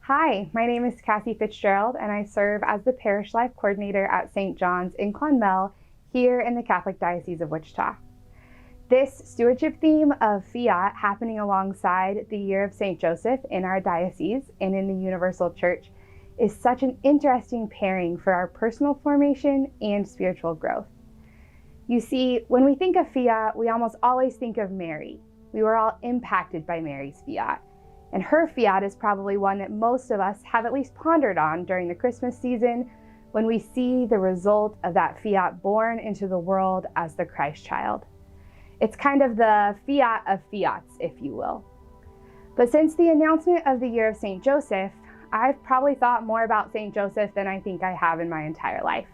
Hi, my name is Cassi FitzGerald, and I serve as the Parish Life Coordinator at St. John's in Clonmel here in the Catholic Diocese of Wichita. This stewardship theme of Fiat happening alongside the Year of St. Joseph in our diocese and in the Universal Church is such an interesting pairing for our personal formation and spiritual growth. You see, when we think of Fiat, we almost always think of Mary. We were all impacted by Mary's Fiat. And her Fiat is probably one that most of us have at least pondered on during the Christmas season when we see the result of that Fiat born into the world as the Christ child. It's kind of the Fiat of Fiats, if you will. But since the announcement of the Year of St. Joseph, I've probably thought more about St. Joseph than I think I have in my entire life.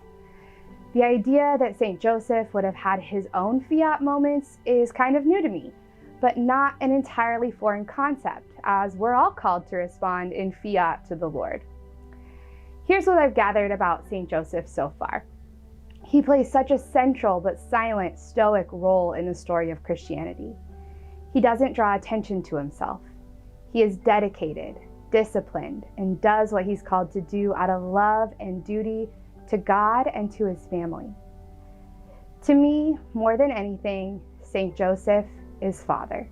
The idea that St. Joseph would have had his own Fiat moments is kind of new to me, but not an entirely foreign concept, as we're all called to respond in Fiat to the Lord. Here's what I've gathered about St. Joseph so far. He plays such a central but silent, stoic role in the story of Christianity. He doesn't draw attention to himself. He is dedicated, disciplined, and does what he's called to do out of love and duty to God and to his family. To me, more than anything, St. Joseph is Father.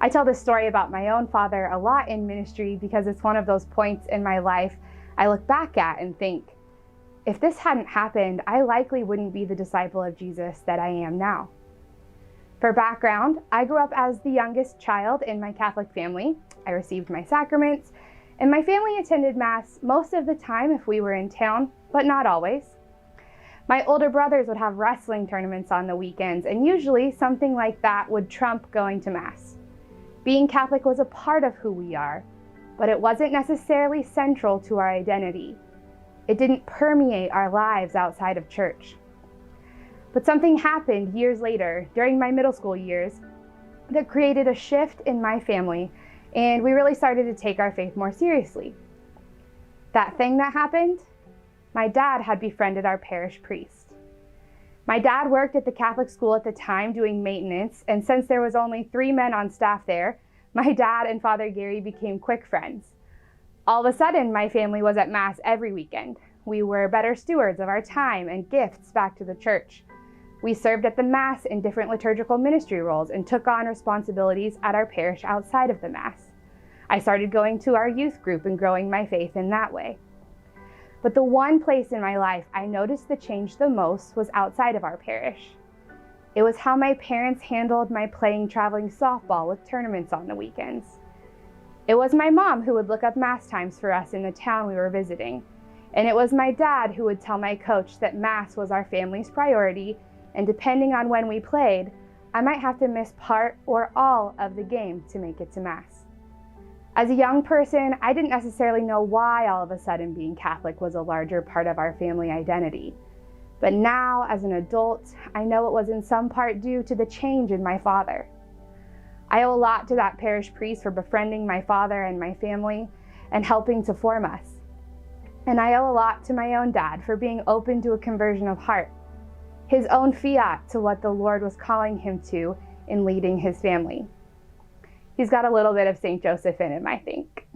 I tell this story about my own father a lot in ministry because it's one of those points in my life I look back at and think, if this hadn't happened, I likely wouldn't be the disciple of Jesus that I am now. For background, I grew up as the youngest child in my Catholic family. I received my sacraments, and my family attended Mass most of the time if we were in town, but not always. My older brothers would have wrestling tournaments on the weekends, and usually something like that would trump going to Mass. Being Catholic was a part of who we are, but it wasn't necessarily central to our identity. It didn't permeate our lives outside of church. But something happened years later, during my middle school years, that created a shift in my family, and we really started to take our faith more seriously. That thing that happened? My dad had befriended our parish priest. My dad worked at the Catholic school at the time doing maintenance, and since there was only 3 men on staff there, my dad and Father Gary became quick friends. All of a sudden, my family was at Mass every weekend. We were better stewards of our time and gifts back to the church. We served at the Mass in different liturgical ministry roles and took on responsibilities at our parish outside of the Mass. I started going to our youth group and growing my faith in that way. But the one place in my life I noticed the change the most was outside of our parish. It was how my parents handled my playing traveling softball with tournaments on the weekends. It was my mom who would look up Mass times for us in the town we were visiting. And it was my dad who would tell my coach that Mass was our family's priority, and depending on when we played, I might have to miss part or all of the game to make it to Mass. As a young person, I didn't necessarily know why all of a sudden being Catholic was a larger part of our family identity. But now, as an adult, I know it was in some part due to the change in my father. I owe a lot to that parish priest for befriending my father and my family and helping to form us. And I owe a lot to my own dad for being open to a conversion of heart, his own Fiat to what the Lord was calling him to in leading his family. He's got a little bit of St. Joseph in him, I think.